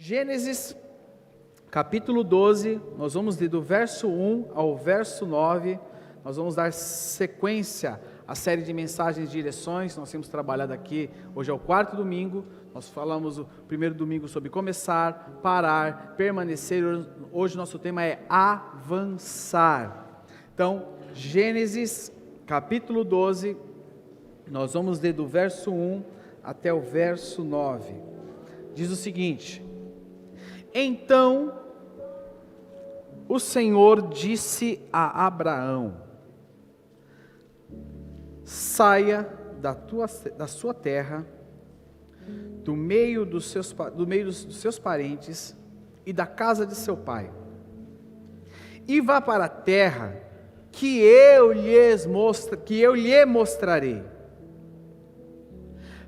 Gênesis, capítulo 12, nós vamos ler do verso 1 ao verso 9, nós vamos dar sequência à série de mensagens e direções. Nós temos trabalhado aqui, hoje é o quarto domingo, nós falamos o primeiro domingo sobre começar, parar, permanecer. Hoje nosso tema é avançar. Então, Gênesis, capítulo 12, nós vamos ler do verso 1 até o verso 9, diz o seguinte: Então o Senhor disse a Abraão: saia da sua terra, do meio dos seus parentes e da casa de seu pai, e vá para a terra que eu lhe mostrarei.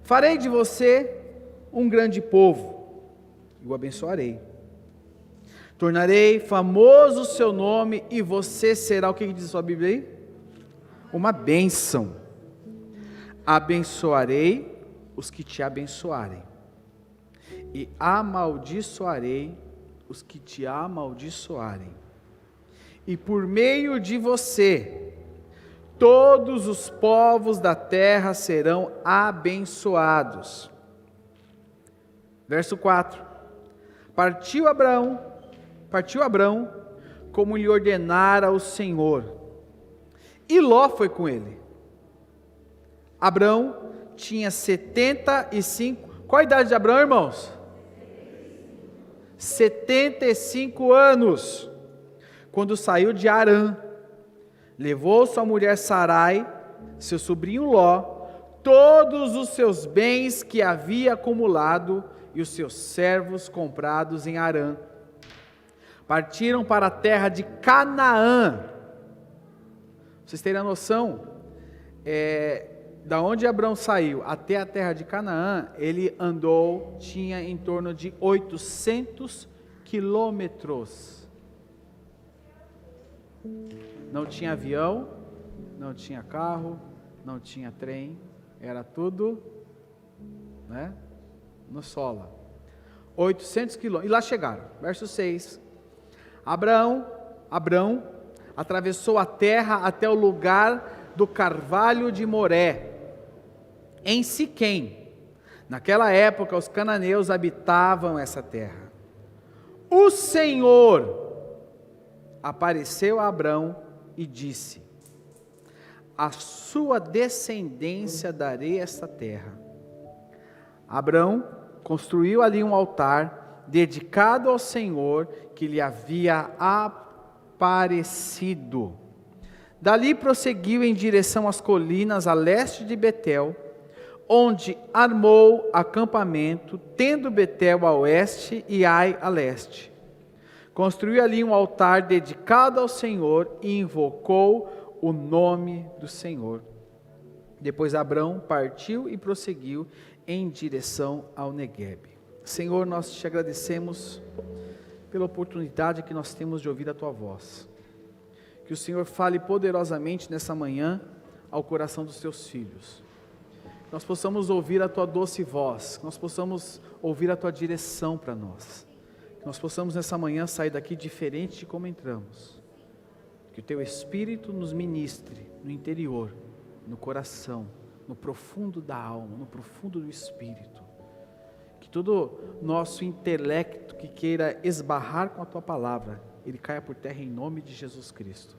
Farei de você um grande povo e o abençoarei. Tornarei famoso o seu nome e você será, o que diz a sua Bíblia aí? Uma bênção. Abençoarei os que te abençoarem e amaldiçoarei os que te amaldiçoarem. E por meio de você, todos os povos da terra serão abençoados. Verso 4. Partiu Abrão como lhe ordenara o Senhor, e Ló foi com ele. Abrão tinha 75, qual a idade de Abrão, irmãos? 75 anos, quando saiu de Harã. Levou sua mulher Sarai, seu sobrinho Ló, todos os seus bens que havia acumulado e os seus servos comprados em Harã. Partiram para a terra de Canaã. Vocês terem a noção, da onde Abrão saiu até a terra de Canaã, ele andou, tinha em torno de 800 quilômetros. Não tinha avião, não tinha carro, não tinha trem, era tudo, no solo. 800 quilômetros, e lá chegaram. Verso 6. Abrão atravessou a terra até o lugar do carvalho de Moré, em Siquém. Naquela época os cananeus habitavam essa terra. O Senhor apareceu a Abrão e disse: a sua descendência darei esta terra. Abrão construiu ali um altar dedicado ao Senhor que lhe havia aparecido. Dali prosseguiu em direção às colinas a leste de Betel, onde armou acampamento, tendo Betel a oeste e Ai a leste. Construiu ali um altar dedicado ao Senhor e invocou o nome do Senhor. Depois Abrão partiu e prosseguiu em direção ao Neguebe. Senhor, nós te agradecemos pela oportunidade que nós temos de ouvir a tua voz. Que o Senhor fale poderosamente nessa manhã ao coração dos teus filhos. Que nós possamos ouvir a tua doce voz, que nós possamos ouvir a tua direção para nós. Que nós possamos nessa manhã sair daqui diferente de como entramos. Que o teu Espírito nos ministre no interior, no coração, no profundo da alma, no profundo do Espírito. Que todo nosso intelecto que queira esbarrar com a tua palavra, ele caia por terra em nome de Jesus Cristo.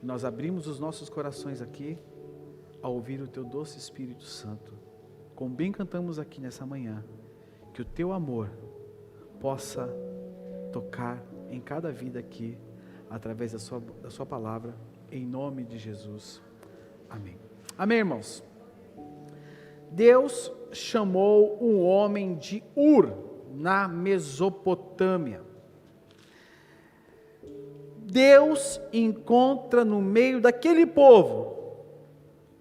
E nós abrimos os nossos corações aqui a ouvir o teu doce Espírito Santo. Como bem cantamos aqui nessa manhã, que o teu amor possa tocar em cada vida aqui, através da sua palavra, em nome de Jesus. Amém. Amém, irmãos? Deus chamou um homem de Ur, na Mesopotâmia. Deus encontra no meio daquele povo,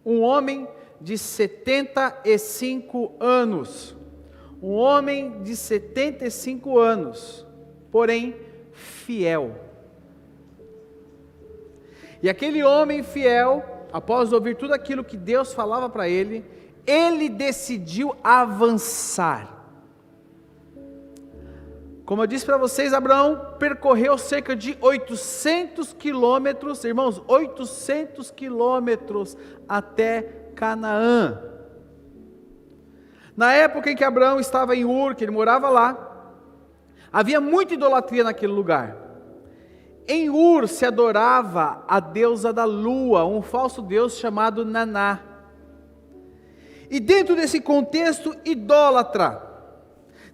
um homem de 75 anos, porém fiel. E aquele homem fiel, após ouvir tudo aquilo que Deus falava para ele, ele decidiu avançar. Como eu disse para vocês, Abraão percorreu cerca de 800 quilômetros, irmãos, 800 quilômetros até Canaã. Na época em que Abraão estava em Ur, que ele morava lá, havia muita idolatria naquele lugar. Em Ur se adorava a deusa da lua, um falso deus chamado Naná. E dentro desse contexto idólatra,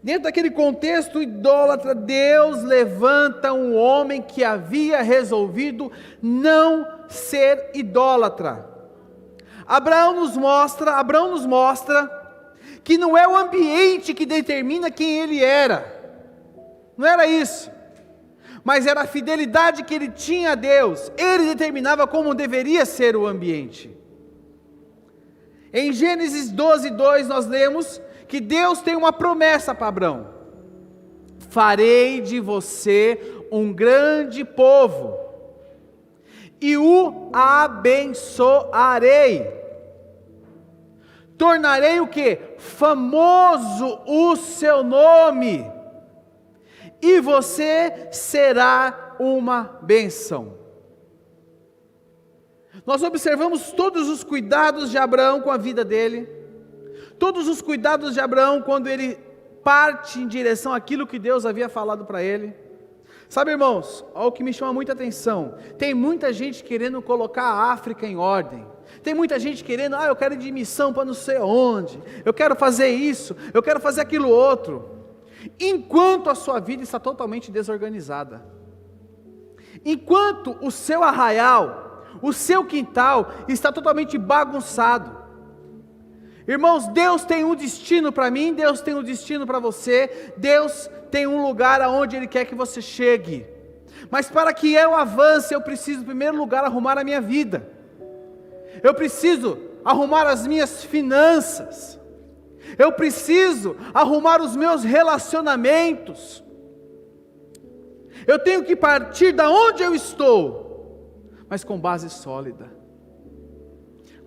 dentro daquele contexto idólatra, Deus levanta um homem que havia resolvido não ser idólatra. Abraão nos mostra que não é o ambiente que determina quem ele era. Não era isso. Mas era a fidelidade que ele tinha a Deus. Ele determinava como deveria ser o ambiente. Em Gênesis 12:2 nós lemos que Deus tem uma promessa para Abraão: farei de você um grande povo, e o abençoarei, tornarei o que? Famoso o seu nome, e você será uma bênção. Nós observamos todos os cuidados de Abraão com a vida dele, todos os cuidados de Abraão quando ele parte em direção àquilo que Deus havia falado para ele. Sabe, irmãos, olha o que me chama muita atenção: tem muita gente querendo colocar a África em ordem, tem muita gente querendo, eu quero ir de missão para não sei onde, eu quero fazer isso, eu quero fazer aquilo outro, enquanto a sua vida está totalmente desorganizada, enquanto o seu arraial, o seu quintal está totalmente bagunçado. Irmãos, Deus tem um destino para mim, Deus tem um destino para você, Deus tem um lugar aonde Ele quer que você chegue, mas para que eu avance, eu preciso em primeiro lugar arrumar a minha vida, eu preciso arrumar as minhas finanças, eu preciso arrumar os meus relacionamentos, eu tenho que partir da onde eu estou, mas com base sólida,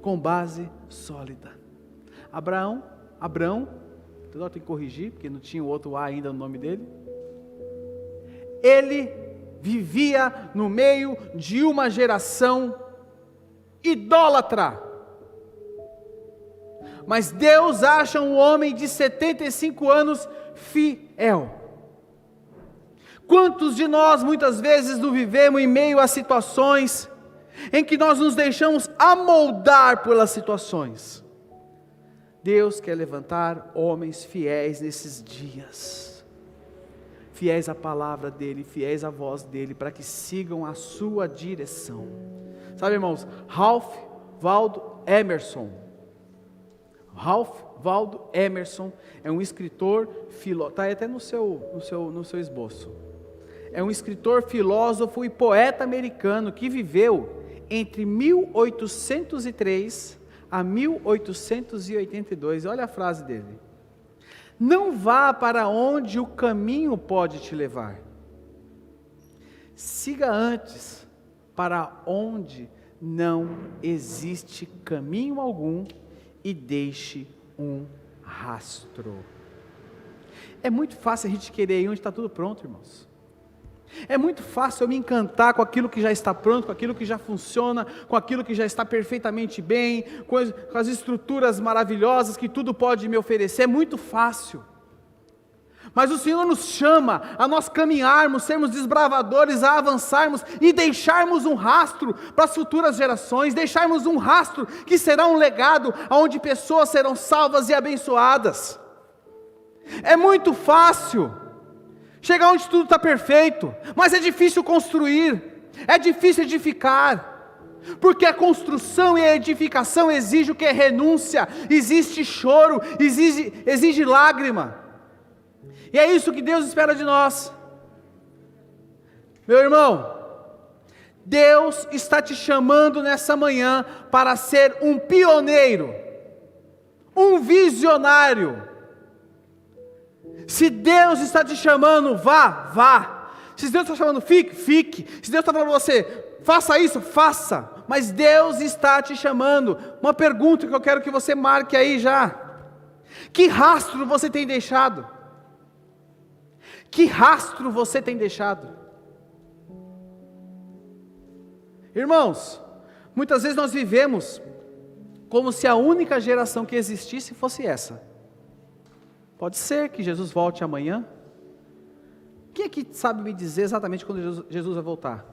com base sólida. Abraão, eu tenho que corrigir, porque não tinha o outro A ainda no nome dele, ele vivia no meio de uma geração idólatra, mas Deus acha um homem de 75 anos fiel. Quantos de nós muitas vezes não vivemos em meio a situações em que nós nos deixamos amoldar pelas situações? Deus quer levantar homens fiéis nesses dias, fiéis à palavra dEle, fiéis à voz dEle, para que sigam a sua direção. Sabe, irmãos, Ralph Waldo Emerson é um escritor, está até no seu esboço, é um escritor, filósofo e poeta americano que viveu entre 1803 a 1882, olha a frase dele: não vá para onde o caminho pode te levar, siga antes para onde não existe caminho algum e deixe um rastro. É muito fácil a gente querer ir onde está tudo pronto, irmãos. É muito fácil eu me encantar com aquilo que já está pronto, com aquilo que já funciona, com aquilo que já está perfeitamente bem, com as estruturas maravilhosas que tudo pode me oferecer. É muito fácil. Mas o Senhor nos chama a nós caminharmos, sermos desbravadores, a avançarmos e deixarmos um rastro para as futuras gerações, deixarmos um rastro que será um legado, onde pessoas serão salvas e abençoadas. É muito fácil chegar onde tudo está perfeito, mas é difícil construir, é difícil edificar, porque a construção e a edificação exige o que? Renúncia, existe choro, exige lágrima, e é isso que Deus espera de nós. Meu irmão, Deus está te chamando nessa manhã para ser um pioneiro, um visionário. Se Deus está te chamando, vá. Se Deus está chamando, fique. Se Deus está falando para você, faça isso, faça. Mas Deus está te chamando. Uma pergunta que eu quero que você marque aí já: que rastro você tem deixado? Que rastro você tem deixado? Irmãos, muitas vezes nós vivemos como se a única geração que existisse fosse essa. Pode ser que Jesus volte amanhã. Quem é que sabe me dizer exatamente quando Jesus vai voltar?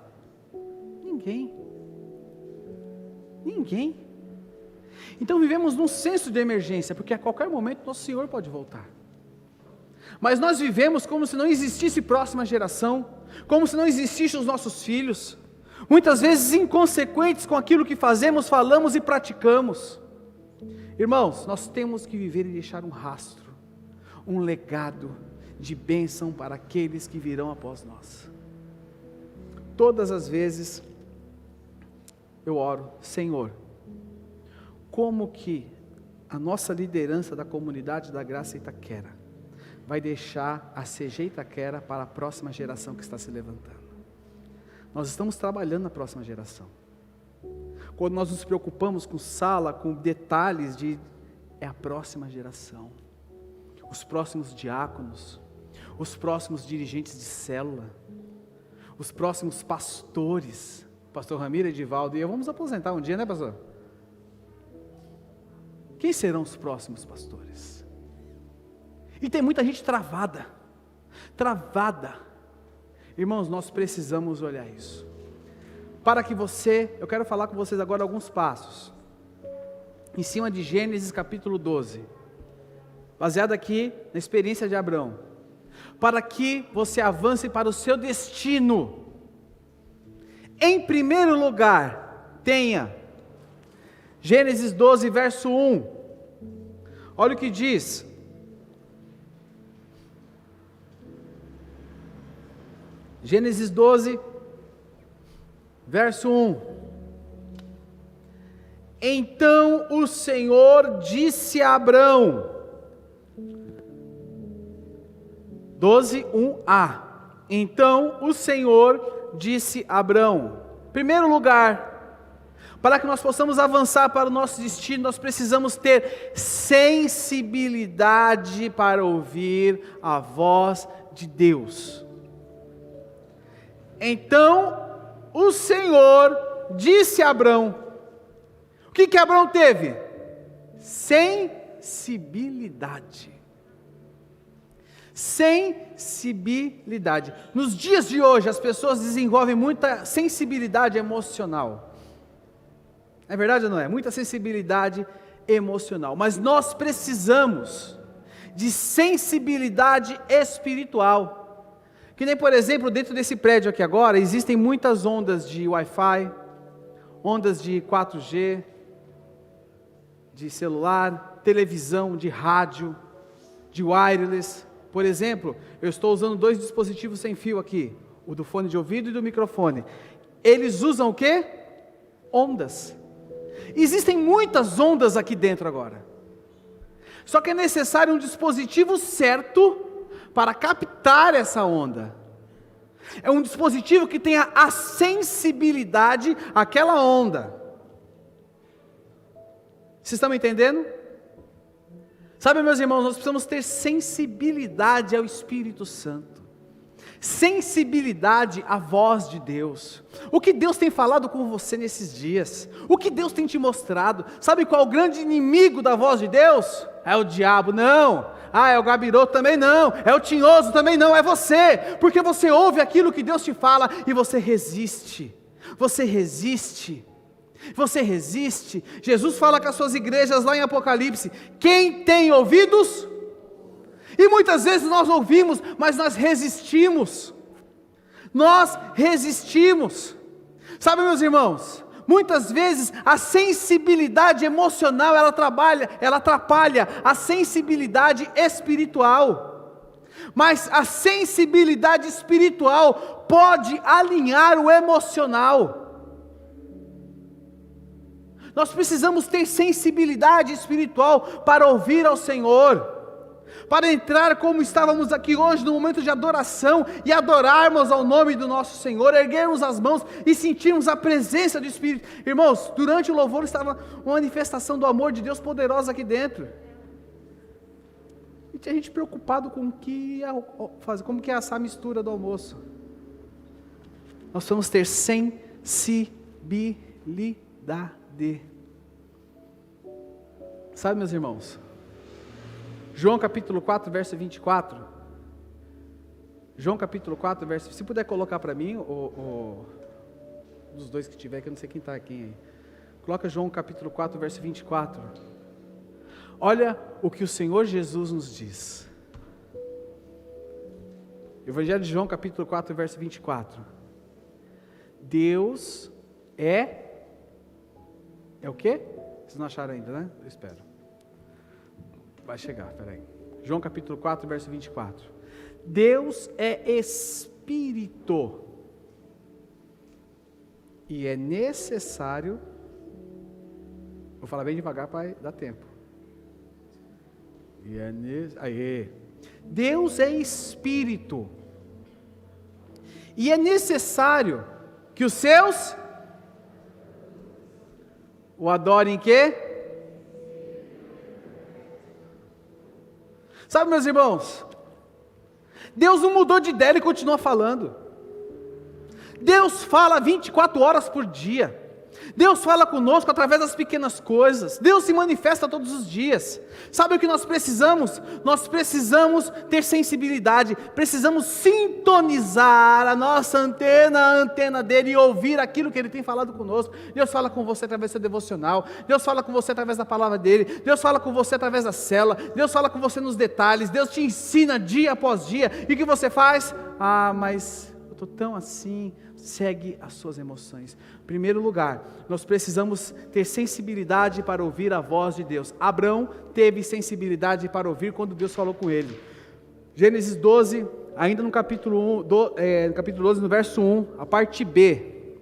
Ninguém. Ninguém. Então vivemos num senso de emergência, porque a qualquer momento nosso Senhor pode voltar. Mas nós vivemos como se não existisse próxima geração, como se não existissem os nossos filhos, muitas vezes inconsequentes com aquilo que fazemos, falamos e praticamos. Irmãos, nós temos que viver e deixar um rastro, um legado de bênção para aqueles que virão após nós. Todas as vezes eu oro, Senhor, como que a nossa liderança da comunidade da Graça Itaquera vai deixar a CG Itaquera para a próxima geração que está se levantando. Nós estamos trabalhando na próxima geração. Quando nós nos preocupamos com sala, com detalhes é a próxima geração. Os próximos diáconos, os próximos dirigentes de célula, os próximos pastores, pastor Ramiro, Edivaldo e eu vamos aposentar um dia, né, pastor? Quem serão os próximos pastores? E tem muita gente travada. Irmãos, nós precisamos olhar isso. Eu quero falar com vocês agora alguns passos, em cima de Gênesis capítulo 12, baseado aqui na experiência de Abraão, para que você avance para o seu destino. Em primeiro lugar, tenha Gênesis 12, verso 1, olha o que diz: Gênesis 12, verso 1, então o Senhor disse a Abrão, 12, 1a, então o Senhor disse a Abrão, em primeiro lugar, para que nós possamos avançar para o nosso destino, nós precisamos ter sensibilidade para ouvir a voz de Deus. Então, o Senhor disse a Abrão, o que Abrão teve? Sensibilidade. Sensibilidade. Nos dias de hoje, as pessoas desenvolvem muita sensibilidade emocional. É verdade ou não é? Muita sensibilidade emocional. Mas nós precisamos de sensibilidade espiritual. Que nem, por exemplo, dentro desse prédio aqui agora, existem muitas ondas de Wi-Fi, ondas de 4G, de celular, televisão, de rádio, de wireless. Por exemplo, eu estou usando 2 dispositivos sem fio aqui, o do fone de ouvido e do microfone. Eles usam o quê? Ondas. Existem muitas ondas aqui dentro agora. Só que é necessário um dispositivo certo para captar essa onda. É um dispositivo que tenha a sensibilidade àquela onda. Vocês estão me entendendo? Sabe, meus irmãos, nós precisamos ter sensibilidade ao Espírito Santo, sensibilidade à voz de Deus. O que Deus tem falado com você nesses dias? O que Deus tem te mostrado? Sabe qual é o grande inimigo da voz de Deus? É o diabo, não. É o gabiroto também não. É o tinhoso também não. É você, porque você ouve aquilo que Deus te fala e você resiste. Você resiste. Você resiste. Jesus fala com as suas igrejas lá em Apocalipse: quem tem ouvidos? E muitas vezes nós ouvimos, mas nós resistimos. Nós resistimos. Sabe, meus irmãos, muitas vezes a sensibilidade emocional ela atrapalha a sensibilidade espiritual. Mas a sensibilidade espiritual pode alinhar o emocional. Nós precisamos ter sensibilidade espiritual para ouvir ao Senhor, para entrar como estávamos aqui hoje no momento de adoração e adorarmos ao nome do nosso Senhor, erguermos as mãos e sentirmos a presença do Espírito. Irmãos, durante o louvor estava uma manifestação do amor de Deus poderosa aqui dentro. E tinha gente preocupado com o que ia fazer, como que ia assar a mistura do almoço. Nós vamos ter sensibilidade. Sabe, meus irmãos? João capítulo 4, verso 24. João capítulo 4, verso... Se puder colocar para mim, dos dois que tiver, que eu não sei quem está aqui aí. Coloca João capítulo 4, verso 24. Olha o que o Senhor Jesus nos diz. Evangelho de João capítulo 4, verso 24. Deus é o quê? Vocês não acharam ainda, né? Eu espero. Vai chegar, peraí. João capítulo 4, verso 24. Deus é Espírito. E é necessário, vou falar bem devagar para dar tempo. Deus é Espírito. E é necessário que os seus o adorem em quê? Sabe, meus irmãos? Deus não mudou de ideia, Ele continua falando. Deus fala 24 horas por dia. Deus fala conosco através das pequenas coisas. Deus se manifesta todos os dias. Sabe o que nós precisamos? Nós precisamos ter sensibilidade. Precisamos sintonizar a nossa antena, a antena dele, e ouvir aquilo que ele tem falado conosco. Deus fala com você através do seu devocional. Deus fala com você através da palavra dele. Deus fala com você através da célula. Deus fala com você nos detalhes. Deus te ensina dia após dia. E o que você faz? Mas eu estou tão assim. Segue as suas emoções. Em primeiro lugar, nós precisamos ter sensibilidade para ouvir a voz de Deus. Abraão teve sensibilidade para ouvir quando Deus falou com ele. Gênesis 12, ainda no capítulo 12, no verso 1, a parte B.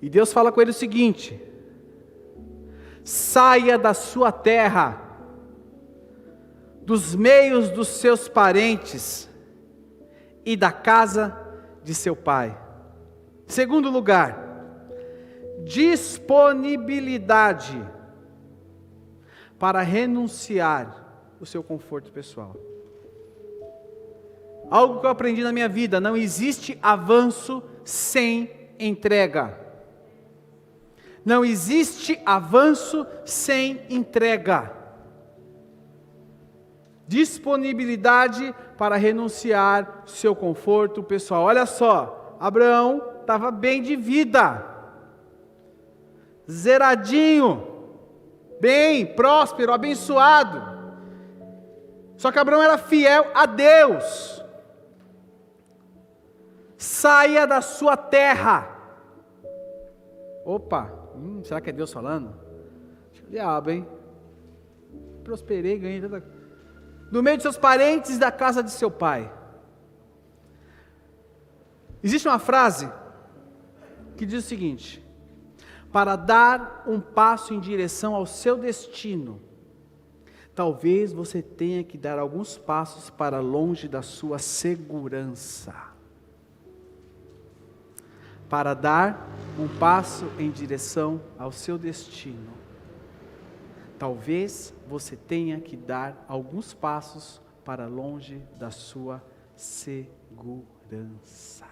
E Deus fala com ele o seguinte: saia da sua terra, dos meios dos seus parentes e da casa de seu pai. Segundo lugar, disponibilidade para renunciar o seu conforto pessoal. Algo que eu aprendi na minha vida: não existe avanço sem entrega. Não existe avanço sem entrega. Disponibilidade para renunciar seu conforto pessoal. Olha só, Abraão estava bem de vida, zeradinho, bem, próspero, abençoado. Só que Abraão era fiel a Deus. Saia da sua terra. Opa, será que é Deus falando? Diabo, hein? Prosperei, ganhei tanta coisa. No meio de seus parentes, da casa de seu pai. Existe uma frase que diz o seguinte: para dar um passo em direção ao seu destino, talvez você tenha que dar alguns passos para longe da sua segurança. Para dar um passo em direção ao seu destino, talvez você tenha que dar alguns passos para longe da sua segurança.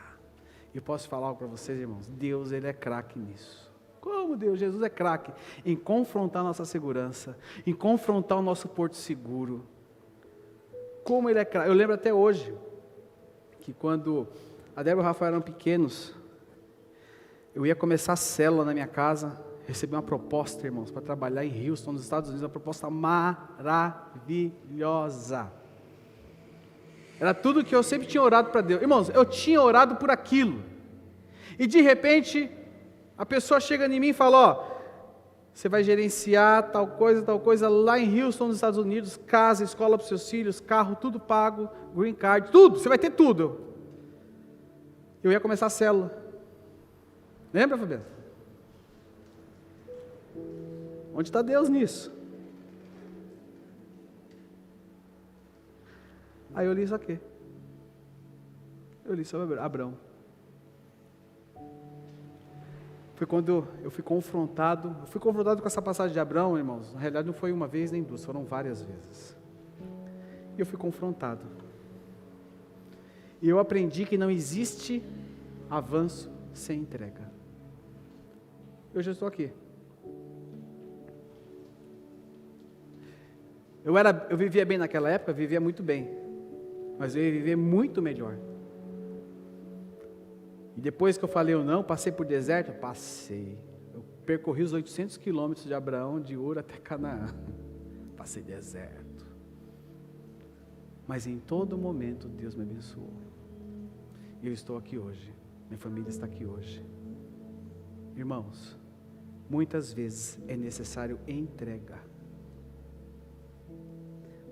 Eu posso falar algo para vocês, irmãos? Deus, Ele é craque nisso. Como Deus? Jesus é craque em confrontar a nossa segurança, em confrontar o nosso porto seguro. Como Ele é craque. Eu lembro até hoje, que quando a Débora e o Rafael eram pequenos, eu ia começar a célula na minha casa. Recebi uma proposta, irmãos, para trabalhar em Houston, nos Estados Unidos, uma proposta maravilhosa. Era tudo que eu sempre tinha orado para Deus. Irmãos, eu tinha orado por aquilo. E de repente, a pessoa chega em mim e fala: você vai gerenciar tal coisa lá em Houston, nos Estados Unidos, casa, escola para os seus filhos, carro, tudo pago, green card, tudo, você vai ter tudo. Eu ia começar a célula. Lembra, Fabiano? Onde está Deus nisso? Aí eu li isso aqui. Eu li sobre Abraão. foi quando eu fui confrontado com essa passagem de Abraão, irmãos. Na realidade não foi uma vez nem duas, foram várias vezes. E eu fui confrontado. E eu aprendi que não existe avanço sem entrega. Eu já estou aqui. Eu vivia bem naquela época, vivia muito bem. Mas eu ia viver muito melhor. E depois que eu falei ou não, passei por deserto? Passei. Eu percorri os 800 quilômetros de Abraão, de Ur até Canaã. Passei deserto. Mas em todo momento Deus me abençoou. E eu estou aqui hoje. Minha família está aqui hoje. Irmãos, muitas vezes é necessário entrega.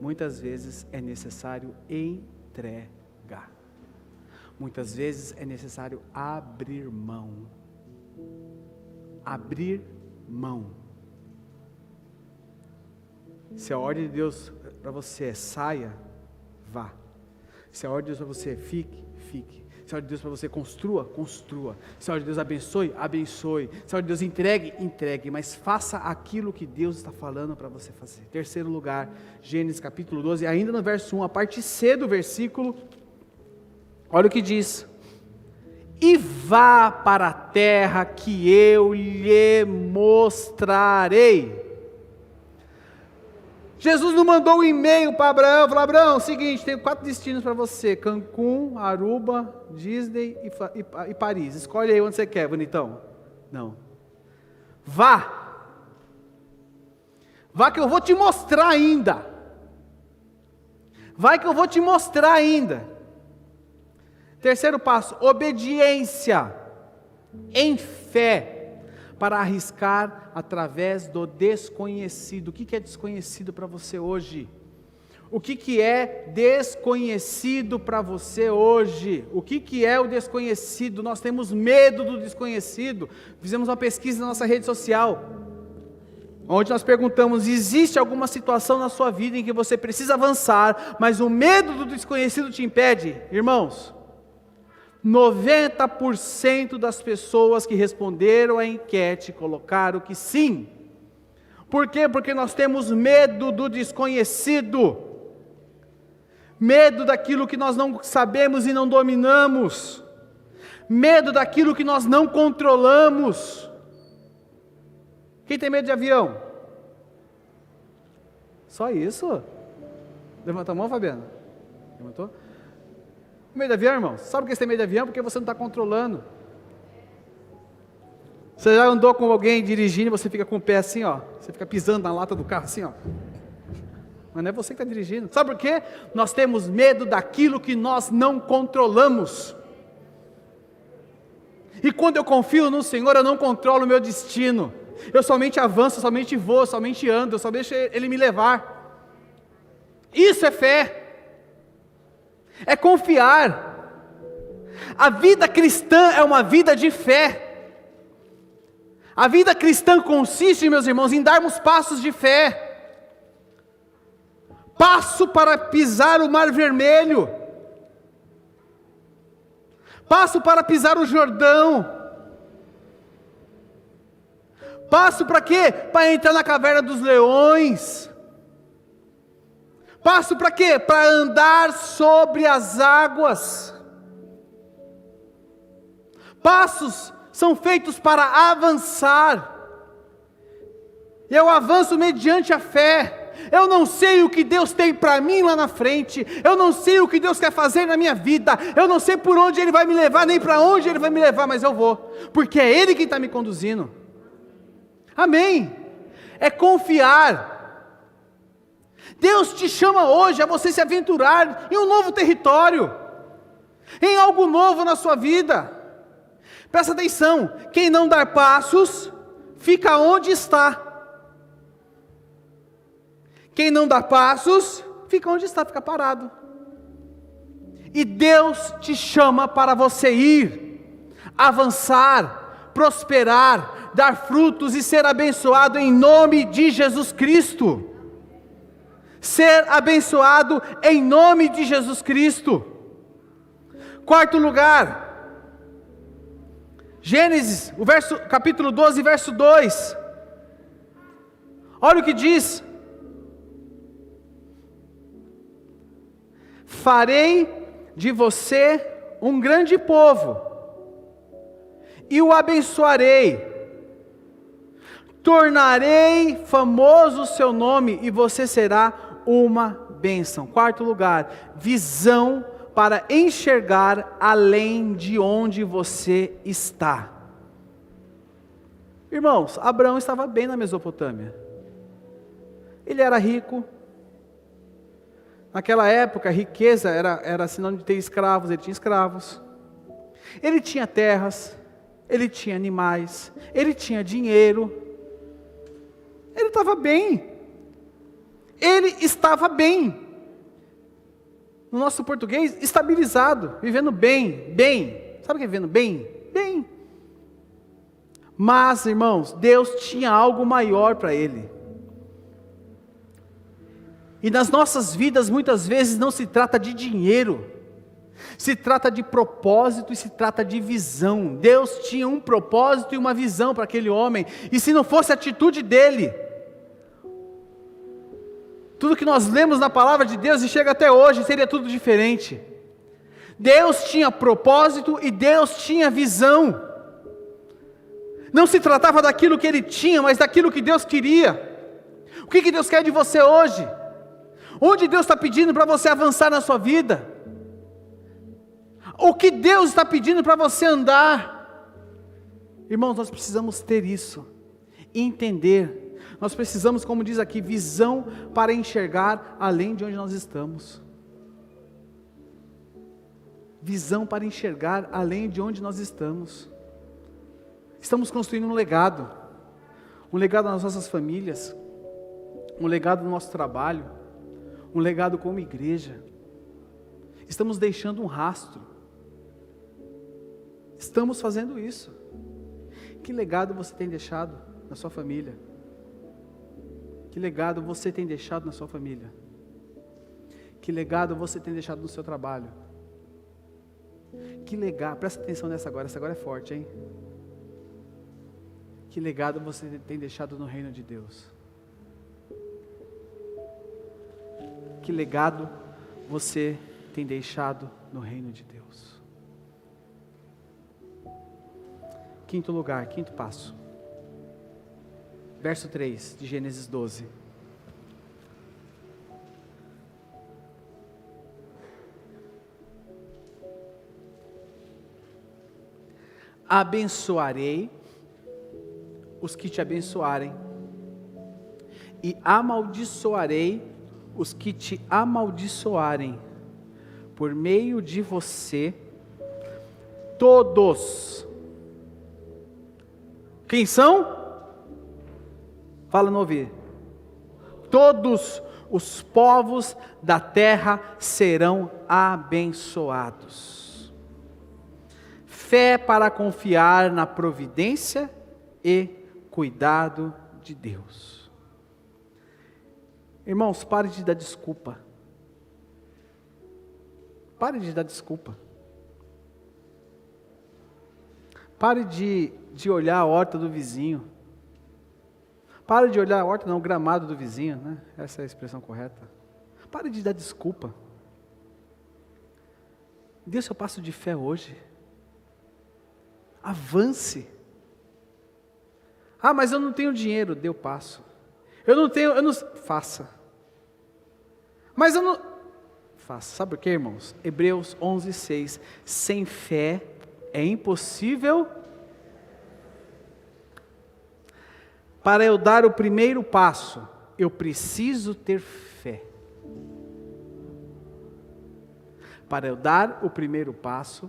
Muitas vezes é necessário entregar. Muitas vezes é necessário abrir mão. Abrir mão. Se a ordem de Deus para você é saia, vá. Se a ordem de Deus para você é fique, fique. Se a ordem de Deus para você construa, construa. Se a ordem de Deus abençoe, abençoe. Se a ordem de Deus entregue, entregue. Mas faça aquilo que Deus está falando para você fazer. Terceiro lugar, Gênesis capítulo 12, ainda no verso 1, a parte C do versículo. Olha o que diz: e vá para a terra que eu lhe mostrarei. Jesus não mandou um e-mail para Abraão, falou: Abraão, seguinte, tenho 4 destinos para você: Cancún, Aruba, Disney e Paris. Escolhe aí onde você quer, bonitão. Não. Vá. Vá que eu vou te mostrar ainda. Vai que eu vou te mostrar ainda. Terceiro passo, obediência em fé, para arriscar através do desconhecido. O que é desconhecido para você hoje? O que é desconhecido para você hoje? O que é o desconhecido? Nós temos medo do desconhecido. Fizemos uma pesquisa na nossa rede social, onde nós perguntamos: existe alguma situação na sua vida em que você precisa avançar, mas o medo do desconhecido te impede? Irmãos, 90% das pessoas que responderam à enquete colocaram que sim. Por quê? Porque nós temos medo do desconhecido, medo daquilo que nós não sabemos e não dominamos, medo daquilo que nós não controlamos. Quem tem medo de avião? Só isso? Levanta a mão, Fabiana. Levantou? Medo de avião, irmão? Sabe por que você tem medo de avião? Porque você não está controlando. Você já andou com alguém dirigindo e você fica com o pé assim, ó. Você fica pisando na lata do carro assim, ó. Mas não é você que está dirigindo. Sabe por quê? Nós temos medo daquilo que nós não controlamos. E quando eu confio no Senhor, eu não controlo o meu destino. Eu somente avanço, eu somente vou, eu somente ando, eu só deixo Ele me levar. Isso é fé. É confiar. A vida cristã é uma vida de fé. A vida cristã consiste, meus irmãos, em darmos passos de fé. Passo para pisar o Mar Vermelho. Passo para pisar o Jordão. Passo para quê? Para entrar na caverna dos leões. Passo para quê? Para andar sobre as águas. Passos são feitos para avançar. Eu avanço mediante a fé. Eu não sei o que Deus tem para mim lá na frente. Eu não sei o que Deus quer fazer na minha vida. Eu não sei por onde Ele vai me levar, nem para onde Ele vai me levar, mas eu vou, porque é Ele quem está me conduzindo. Amém? É confiar. Deus te chama hoje a você se aventurar em um novo território, em algo novo na sua vida. Presta atenção: quem não dar passos, fica onde está. Quem não dá passos, fica onde está, fica parado. E Deus te chama para você ir, avançar, prosperar, dar frutos e ser abençoado em nome de Jesus Cristo. Ser abençoado em nome de Jesus Cristo. Quarto lugar, Gênesis, capítulo 12, verso 2. Olha o que diz: farei de você um grande povo, e o abençoarei, tornarei famoso o seu nome, e você será uma bênção. Quarto lugar, visão para enxergar além de onde você está. Irmãos, Abraão estava bem na Mesopotâmia. Ele era rico. Naquela época, riqueza era sinônimo de ter escravos, ele tinha escravos. Ele tinha terras, ele tinha animais, ele tinha dinheiro. Ele estava bem. Ele estava bem. No nosso português, estabilizado, vivendo bem, bem. Sabe o que é vivendo bem? Bem. Mas, irmãos, Deus tinha algo maior para ele. E nas nossas vidas, muitas vezes, não se trata de dinheiro. Se trata de propósito e se trata de visão. Deus tinha um propósito e uma visão para aquele homem. E se não fosse a atitude dele, tudo que nós lemos na palavra de Deus e chega até hoje, seria tudo diferente. Deus tinha propósito e Deus tinha visão. Não se tratava daquilo que ele tinha, mas daquilo que Deus queria. O que Deus quer de você hoje? Onde Deus está pedindo para você avançar na sua vida? O que Deus está pedindo para você andar? Irmãos, nós precisamos ter isso, entender. Nós precisamos, como diz aqui, visão para enxergar além de onde nós estamos. Visão para enxergar além de onde nós estamos. Estamos construindo um legado nas nossas famílias, um legado no nosso trabalho, um legado como igreja. Estamos deixando um rastro. Estamos fazendo isso. Que legado você tem deixado na sua família? Que legado você tem deixado na sua família? Que legado você tem deixado no seu trabalho? Que legado, presta atenção nessa agora, essa agora é forte, hein? Que legado você tem deixado no reino de Deus? Que legado você tem deixado no reino de Deus? Quinto lugar, quinto passo. Verso 3 de Gênesis 12. Abençoarei os que te abençoarem, e amaldiçoarei os que te amaldiçoarem. Por meio de você, todos. Quem são? Fala no ouvido. Todos os povos da terra serão abençoados. Fé para confiar na providência e cuidado de Deus. Irmãos, pare de dar desculpa. Pare de dar desculpa. Pare de olhar a horta do vizinho. Pare de olhar a horta, não, o gramado do vizinho, né? Essa é a expressão correta. Pare de dar desculpa. Dê o seu passo de fé hoje. Avance. Ah, mas eu não tenho dinheiro, dê o passo. Faça. Mas eu não... Faça. Sabe por quê, irmãos? Hebreus 11:6. Sem fé é impossível. Para eu dar o primeiro passo, eu preciso ter fé. Para eu dar o primeiro passo,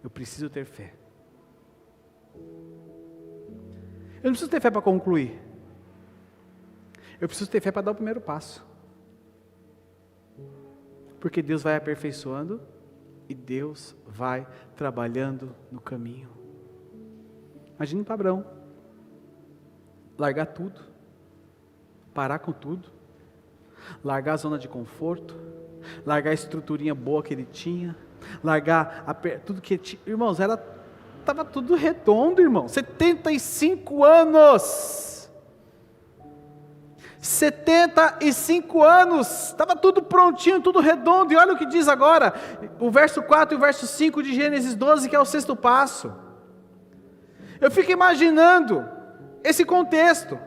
eu preciso ter fé. Eu não preciso ter fé para concluir. Eu preciso ter fé para dar o primeiro passo. Porque Deus vai aperfeiçoando e Deus vai trabalhando no caminho. Imagine para Abraão. Largar tudo. Parar com tudo. Largar a zona de conforto. Largar a estruturinha boa que ele tinha. Largar tudo que ele tinha. Irmãos, estava tudo redondo, irmão. 75 anos. 75 anos. Estava tudo prontinho, tudo redondo. E olha o que diz agora. O verso 4 e o verso 5 de Gênesis 12, que é o sexto passo. Eu fico imaginando esse contexto.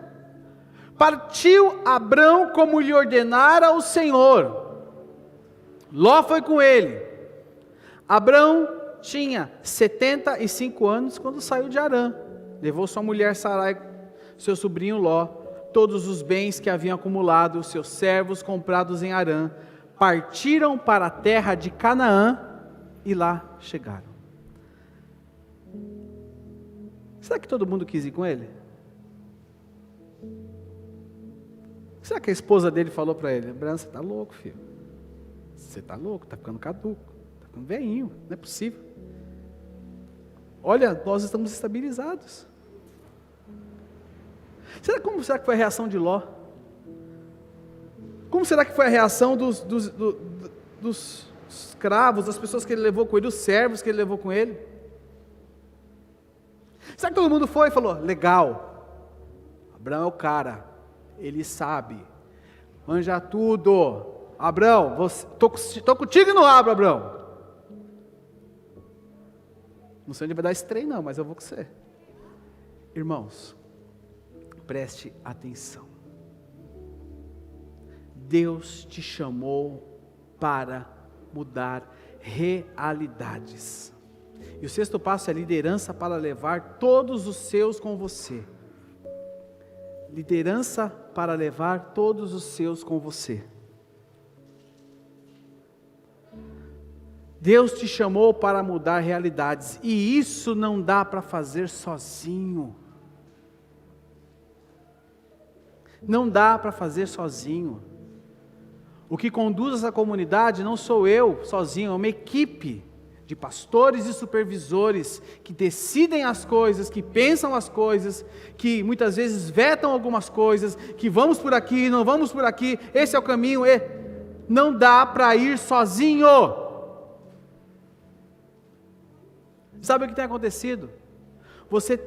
Partiu Abrão como lhe ordenara o Senhor. Ló foi com ele. Abrão tinha 75 anos quando saiu de Harã. Levou sua mulher Sarai, seu sobrinho Ló, todos os bens que haviam acumulado, seus servos comprados em Harã, partiram para a terra de Canaã e lá chegaram. Será que todo mundo quis ir com ele? Será que a esposa dele falou para ele: Abraão, você está louco, filho? Você está louco, está ficando caduco, está ficando velhinho, não é possível. Olha, nós estamos estabilizados. Como será que foi a reação de Ló? Como será que foi a reação dos escravos, das pessoas que ele levou com ele, dos servos que ele levou com ele? Será que todo mundo foi e falou: legal, Abraão é o cara, ele sabe, manja tudo, Abraão, estou contigo e não abro, Abraão. Não sei onde vai dar esse trem não, mas eu vou com você. Irmãos, preste atenção. Deus te chamou para mudar realidades. E o sexto passo é liderança para levar todos os seus com você. Liderança para levar todos os seus com você. Deus te chamou para mudar realidades, e isso não dá para fazer sozinho. Não dá para fazer sozinho. O que conduz essa comunidade não sou eu sozinho, é uma equipe de pastores e supervisores que decidem as coisas, que pensam as coisas, que muitas vezes vetam algumas coisas, que vamos por aqui, não vamos por aqui, esse é o caminho. Não dá para ir sozinho. Sabe o que tem acontecido?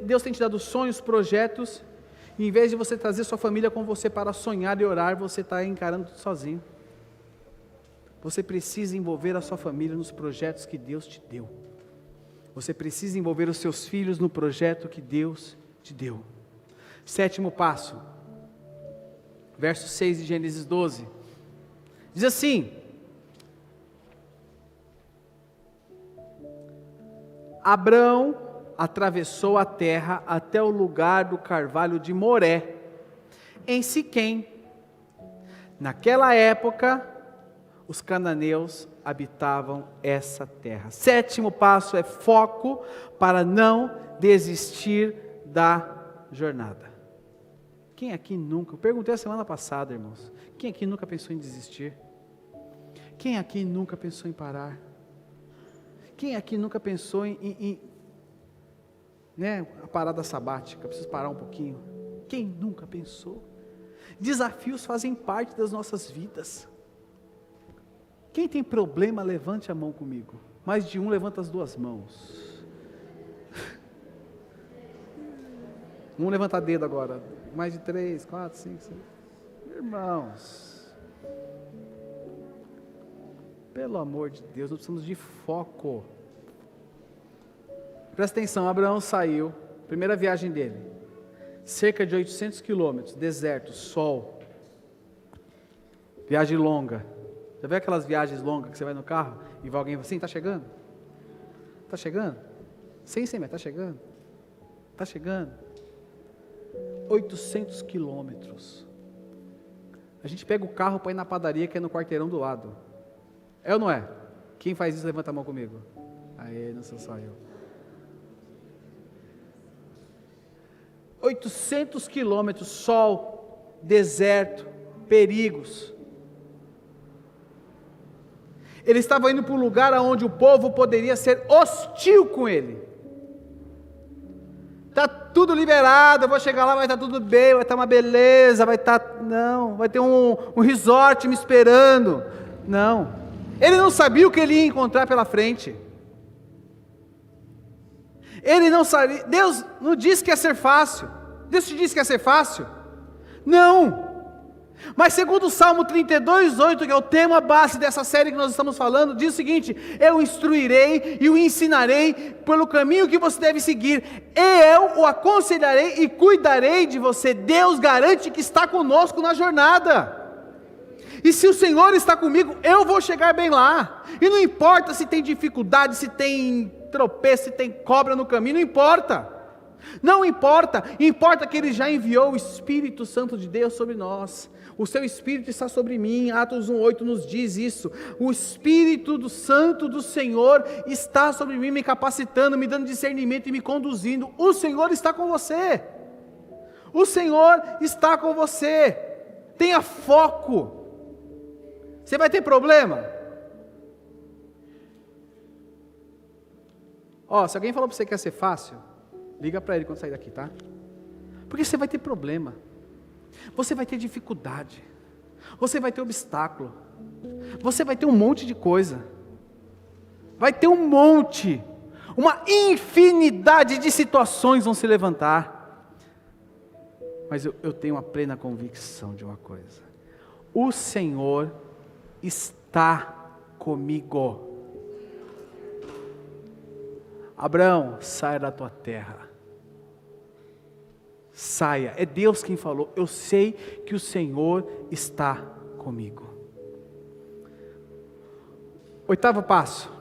Deus tem te dado sonhos, projetos, e em vez de você trazer sua família com você para sonhar e orar, você está encarando tudo sozinho. Você precisa envolver a sua família nos projetos que Deus te deu. Você precisa envolver os seus filhos no projeto que Deus te deu. Sétimo passo, verso 6 de Gênesis 12, diz assim: Abrão atravessou a terra até o lugar do carvalho de Moré, em Siquém. Naquela época, os cananeus habitavam essa terra. Sétimo passo é foco para não desistir da jornada. Quem aqui nunca, eu perguntei a semana passada, irmãos, quem aqui nunca pensou em desistir? Quem aqui nunca pensou em parar? Quem aqui nunca pensou em a parada sabática, preciso parar um pouquinho? Quem nunca pensou? Desafios fazem parte das nossas vidas. Quem tem problema, levante a mão comigo. Mais de um, levanta as duas mãos. Vamos levantar dedo agora. Mais de 3, 4, 5, 6. Irmãos, pelo amor de Deus, nós precisamos de foco. Presta atenção, Abraão saiu, primeira viagem dele, cerca de 800 quilômetros, deserto, sol, viagem longa. Já viu aquelas viagens longas que você vai no carro e vai alguém assim, está chegando? Está chegando? Sim, mas está chegando? Está chegando? 800 quilômetros. A gente pega o carro para ir na padaria que é no quarteirão do lado. É ou não é? Quem faz isso, levanta a mão comigo. Aê, não sou só eu. 800 quilômetros, sol, deserto, perigos. Ele estava indo para um lugar onde o povo poderia ser hostil com ele. Está tudo liberado, eu vou chegar lá, vai estar tudo bem, vai estar uma beleza, vai ter um resort me esperando. Não. Ele não sabia o que ele ia encontrar pela frente. Ele não sabe. Deus não disse que ia ser fácil. Deus te disse que ia ser fácil? Não. Mas segundo o Salmo 32:8, que é o tema base dessa série que nós estamos falando, diz o seguinte: eu o instruirei e o ensinarei pelo caminho que você deve seguir, e eu o aconselharei e cuidarei de você. Deus garante que está conosco na jornada. E se o Senhor está comigo, eu vou chegar bem lá. E não importa se tem dificuldade, se tem tropeço, se tem cobra no caminho, não importa. Não importa, importa que Ele já enviou o Espírito Santo de Deus sobre nós. O seu Espírito está sobre mim, Atos 1:8 nos diz isso. O Espírito do Santo do Senhor está sobre mim, me capacitando, me dando discernimento e me conduzindo. O Senhor está com você. O Senhor está com você. Tenha foco. Você vai ter problema? Se alguém falou para você que ia ser fácil, liga para ele quando sair daqui, tá? Porque você vai ter problema. Você vai ter dificuldade, você vai ter obstáculo, você vai ter um monte de coisa, vai ter um monte, uma infinidade de situações vão se levantar, mas eu tenho uma plena convicção de uma coisa: o Senhor está comigo. Abraão, saia da tua terra. Saia, é Deus quem falou, eu sei que o Senhor está comigo. 8º passo: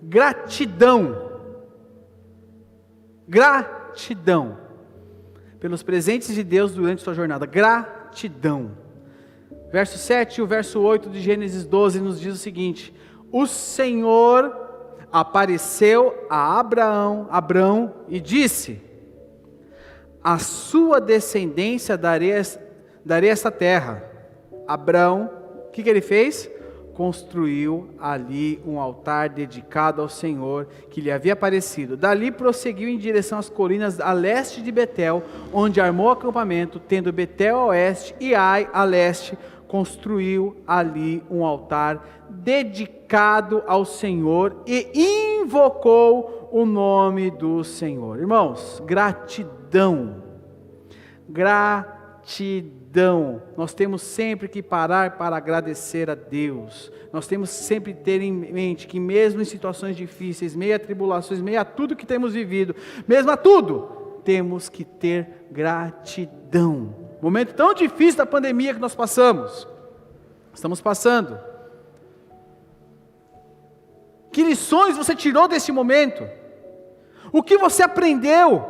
gratidão. Gratidão pelos presentes de Deus durante sua jornada. Gratidão. Verso 7 e o verso 8 de Gênesis 12 nos diz o seguinte: o Senhor apareceu a Abrão e disse: a sua descendência darei essa terra. Abrão, o que ele fez? Construiu ali um altar dedicado ao Senhor que lhe havia aparecido. Dali prosseguiu em direção às colinas a leste de Betel, onde armou acampamento, tendo Betel a oeste e Ai a leste. Construiu ali um altar dedicado ao Senhor e invocou o nome do Senhor. Irmãos, gratidão. Gratidão. Nós temos sempre que parar para agradecer a Deus. Nós temos sempre que ter em mente que mesmo em situações difíceis, meio a tribulações, meio a tudo que temos vivido, mesmo a tudo, temos que ter gratidão. Momento tão difícil da pandemia que nós estamos passando. Que lições você tirou desse momento? O que você aprendeu?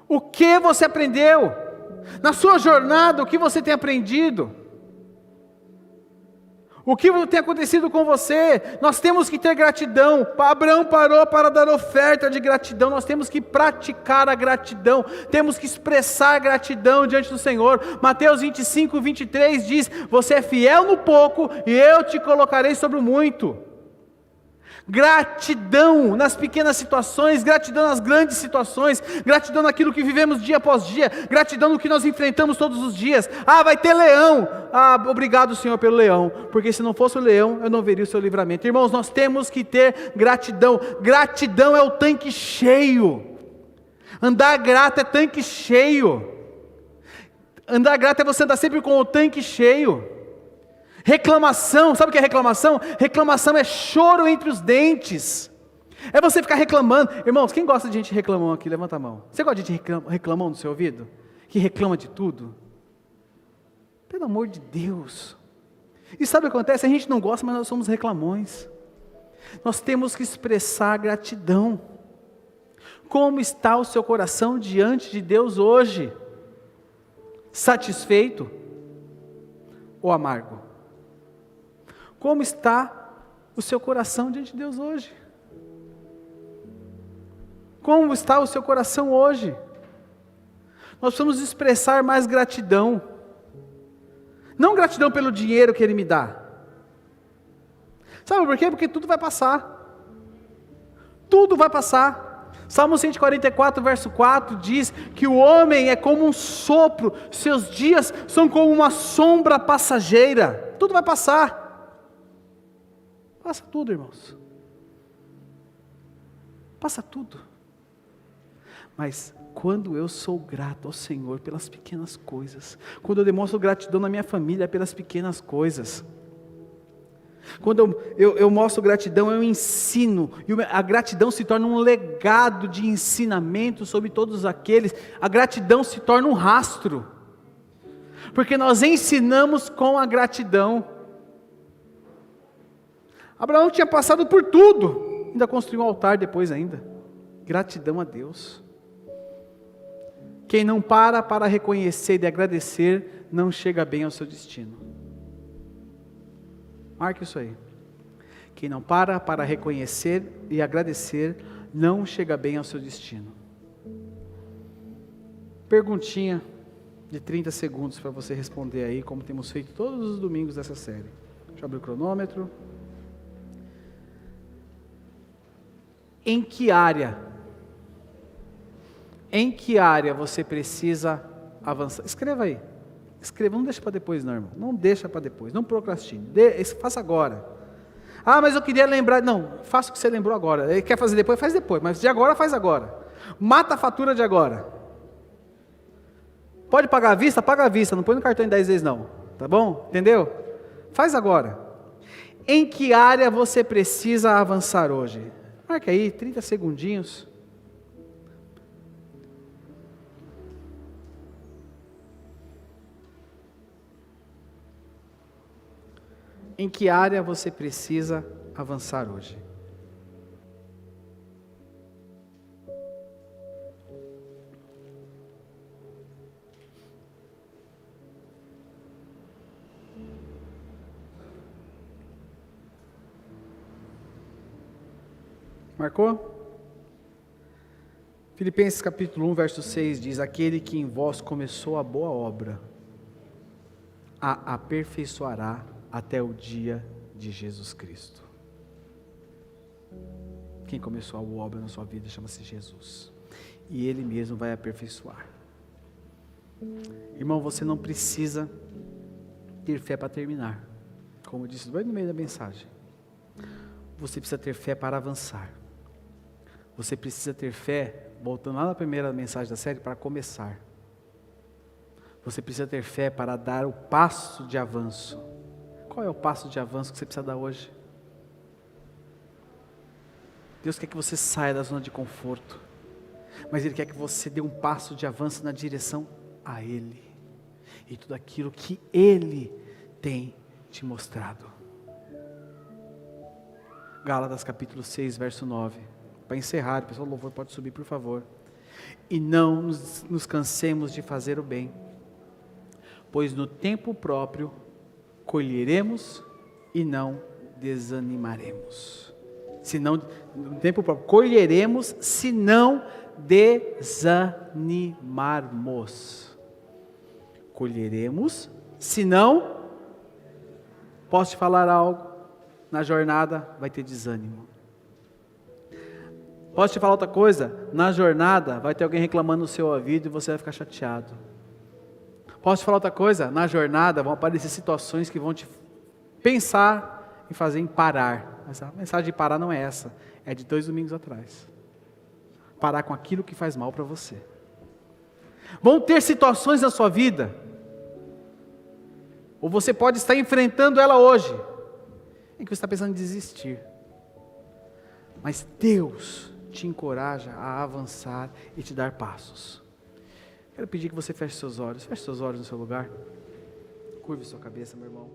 O que você aprendeu? Na sua jornada, o que você tem aprendido? O que tem acontecido com você? Nós temos que ter gratidão. Abraão parou para dar oferta de gratidão. Nós temos que praticar a gratidão. Temos que expressar gratidão diante do Senhor. Mateus 25:23 diz: você é fiel no pouco e eu te colocarei sobre o muito. Gratidão nas pequenas situações, gratidão nas grandes situações, gratidão naquilo que vivemos dia após dia, gratidão no que nós enfrentamos todos os dias. Vai ter leão. Obrigado, Senhor, pelo leão, porque se não fosse o leão, eu não veria o seu livramento. Irmãos, nós temos que ter gratidão. Gratidão é o tanque cheio. Andar grato é tanque cheio. Andar grato é você andar sempre com o tanque cheio. Reclamação, sabe o que é reclamação? Reclamação é choro entre os dentes. É você ficar reclamando. Irmãos, quem gosta de gente reclamão aqui? Levanta a mão. Você gosta de gente reclamão no seu ouvido? Que reclama de tudo? Pelo amor de Deus. E sabe o que acontece? A gente não gosta, mas nós somos reclamões. Nós temos que expressar gratidão. Como está o seu coração diante de Deus hoje? Satisfeito ou amargo? Como está o seu coração diante de Deus hoje? Como está o seu coração hoje? Nós precisamos expressar mais gratidão. Não gratidão pelo dinheiro que Ele me dá. Sabe por quê? Porque tudo vai passar. Tudo vai passar. Salmo 144, verso 4 diz que o homem é como um sopro, seus dias são como uma sombra passageira. Tudo vai passar. Passa tudo, irmãos. Passa tudo. Mas quando eu sou grato ao Senhor pelas pequenas coisas, quando eu demonstro gratidão na minha família pelas pequenas coisas, quando eu mostro gratidão, eu ensino, e a gratidão se torna um legado de ensinamento sobre todos aqueles, a gratidão se torna um rastro, porque nós ensinamos com a gratidão. Abraão tinha passado por tudo, ainda construiu um altar depois ainda, gratidão a Deus. Quem não para reconhecer e agradecer, não chega bem ao seu destino. Marque isso aí. Quem não para reconhecer e agradecer, não chega bem ao seu destino. Perguntinha de 30 segundos para você responder aí, como temos feito todos os domingos dessa série. Deixa eu abrir o cronômetro. Em que área você precisa avançar? Escreva aí. Escreva, não deixa para depois não, irmão. Não deixa para depois, não procrastine. Faça agora. Ah, mas eu queria lembrar. Não, faça o que você lembrou agora. Ele quer fazer depois, faz depois. Mas de agora, faz agora. Mata a fatura de agora. Pode pagar à vista? Paga à vista. Não põe no cartão em 10 vezes não. Tá bom? Entendeu? Faz agora. Em que área você precisa avançar hoje? Marca aí, 30 segundinhos. Em que área você precisa avançar hoje? Marcou? Filipenses capítulo 1, verso 6 diz: aquele que em vós começou a boa obra, a aperfeiçoará até o dia de Jesus Cristo. Quem começou a boa obra na sua vida chama-se Jesus, e Ele mesmo vai aperfeiçoar. Irmão, você não precisa ter fé para terminar, como eu disse bem no meio da mensagem. Você precisa ter fé para avançar. Você precisa ter fé, voltando lá na primeira mensagem da série, para começar. Você precisa ter fé para dar o passo de avanço. Qual é o passo de avanço que você precisa dar hoje? Deus quer que você saia da zona de conforto, mas Ele quer que você dê um passo de avanço na direção a Ele, e tudo aquilo que Ele tem te mostrado. Gálatas capítulo 6, verso 9, para encerrar, o pessoal do louvor pode subir por favor. E não nos cansemos de fazer o bem, pois no tempo próprio colheremos e não desanimaremos. No tempo próprio colheremos, se não desanimarmos. Colheremos, se não, posso te falar algo, na jornada vai ter desânimo. Posso te falar outra coisa? Na jornada vai ter alguém reclamando no seu ouvido e você vai ficar chateado. Posso te falar outra coisa? Na jornada vão aparecer situações que vão te pensar em fazer em parar. Mas a mensagem de parar não é essa. É de 2 domingos atrás. Parar com aquilo que faz mal para você. Vão ter situações na sua vida, ou você pode estar enfrentando ela hoje, em que você está pensando em desistir. Mas Deus te encoraja a avançar e te dar passos. Quero pedir que você feche seus olhos no seu lugar. Curve sua cabeça, meu irmão.